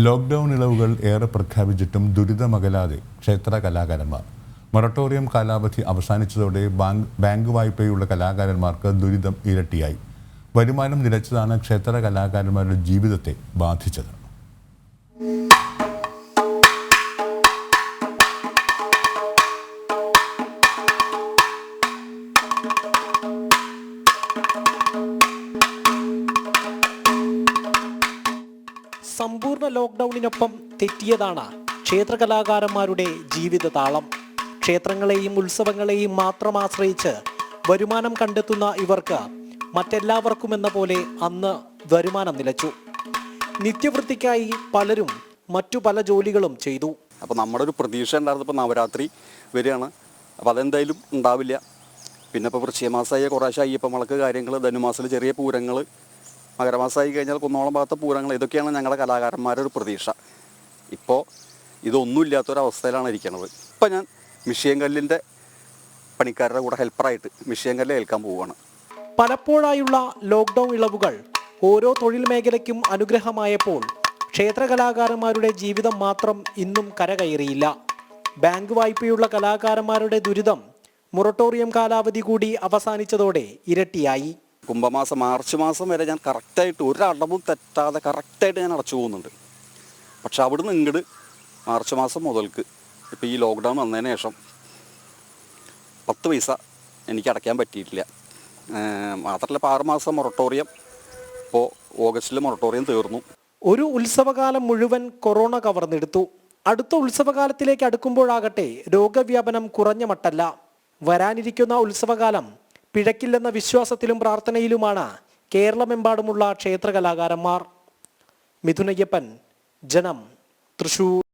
Lockdown ഇളവുകൾ ഏറെ പ്രഖ്യാപിച്ചിട്ടും ദുരിതമകലാതെ ക്ഷേത്ര കലാകാരന്മാർ. മൊറട്ടോറിയം കാലാവധി അവസാനിച്ചതോടെ ബാങ്ക് വായ്പയുള്ള കലാകാരന്മാർക്ക് ദുരിതം ഇരട്ടിയായി. വരുമാനം നിലച്ചതാണ് ക്ഷേത്ര കലാകാരന്മാരുടെ ജീവിതത്തെ ബാധിച്ചത്. സമ്പൂർണ്ണ ലോക്ക്ഡൌണിനൊപ്പം തെറ്റിയതാണ് ക്ഷേത്ര കലാകാരന്മാരുടെ ജീവിത താളം. ക്ഷേത്രങ്ങളെയും ഉത്സവങ്ങളെയും മാത്രം ആശ്രയിച്ച് വരുമാനം കണ്ടെത്തുന്ന ഇവർക്ക് മറ്റെല്ലാവർക്കും എന്ന പോലെ അന്ന് വരുമാനം നിലച്ചു. നിത്യവൃത്തിക്കായി പലരും മറ്റു പല ജോലികളും ചെയ്തു. അപ്പോൾ നമ്മുടെ ഒരു പ്രതീക്ഷ ഉണ്ടായിരുന്നത് ഇപ്പോൾ നവരാത്രി വരികയാണ്, അപ്പോൾ അതെന്തായാലും ഉണ്ടാവില്ല. പിന്നെ ഇപ്പോൾ വൃശ്ചികമാസമായ കുറേശ്ശെ അയ്യപ്പമളക്ക് കാര്യങ്ങൾ, ധനുമാസത്തിൽ ചെറിയ പൂരങ്ങൾ, മകരമാസമായി കഴിഞ്ഞാൽ കുന്നോളം ഭാഗത്തെ പൂരങ്ങൾ, ഇതൊക്കെയാണ് ഞങ്ങളുടെ കലാകാരന്മാരുടെ ഒരു പ്രതീക്ഷ. ഇപ്പോൾ ഇതൊന്നുമില്ലാത്തൊരവസ്ഥയിലാണ് ഇരിക്കുന്നത്. ഇപ്പോൾ ഞാൻ മിഷ്യങ്കല്ലിൻ്റെ പണിക്കാരുടെ കൂടെ ഹെൽപ്പറായിട്ട് മിഷ്യങ്കല്ല് ഏൽക്കാൻ പോവുകയാണ്. പലപ്പോഴായുള്ള ലോക്ക്ഡൌൺ ഇളവുകൾ ഓരോ തൊഴിൽ മേഖലയ്ക്കും അനുഗ്രഹമായപ്പോൾ ക്ഷേത്ര കലാകാരന്മാരുടെ ജീവിതം മാത്രം ഇന്നും കരകയറിയില്ല. ബാങ്ക് വായ്പയുള്ള കലാകാരന്മാരുടെ ദുരിതം മൊറട്ടോറിയം കാലാവധി കൂടി അവസാനിച്ചതോടെ ഇരട്ടിയായി. കുംഭമാസം മാർച്ച് മാസം വരെ ഞാൻ കറക്റ്റായിട്ട് ഒരടവും തെറ്റാതെ കറക്റ്റായിട്ട് ഞാൻ അടച്ചു പോകുന്നുണ്ട്. പക്ഷെ അവിടുന്ന് ഇങ്ങോട്ട് മാർച്ച് മാസം മുതൽക്ക് ഇപ്പോൾ ഈ ലോക്ക്ഡൗൺ വന്നതിന് ശേഷം 10 പൈസ എനിക്ക് അടയ്ക്കാൻ പറ്റിയിട്ടില്ല. മാത്രമല്ല ഇപ്പോൾ 6 മാസം മൊറട്ടോറിയം, ഇപ്പോൾ ഓഗസ്റ്റിൽ മൊറട്ടോറിയം തീർന്നു. ഒരു ഉത്സവകാലം മുഴുവൻ കൊറോണ കവർന്നെടുത്തു. അടുത്ത ഉത്സവകാലത്തിലേക്ക് അടുക്കുമ്പോഴാകട്ടെ രോഗവ്യാപനം കുറഞ്ഞ മട്ടല്ല. വരാനിരിക്കുന്ന ഉത്സവകാലം പിഴക്കില്ലെന്ന വിശ്വാസത്തിലും പ്രാർത്ഥനയിലുമാണ് കേരളമെമ്പാടുമുള്ള ക്ഷേത്ര കലാകാരന്മാർ. മിഥുനയ്യപ്പൻ, ജനം, തൃശൂർ.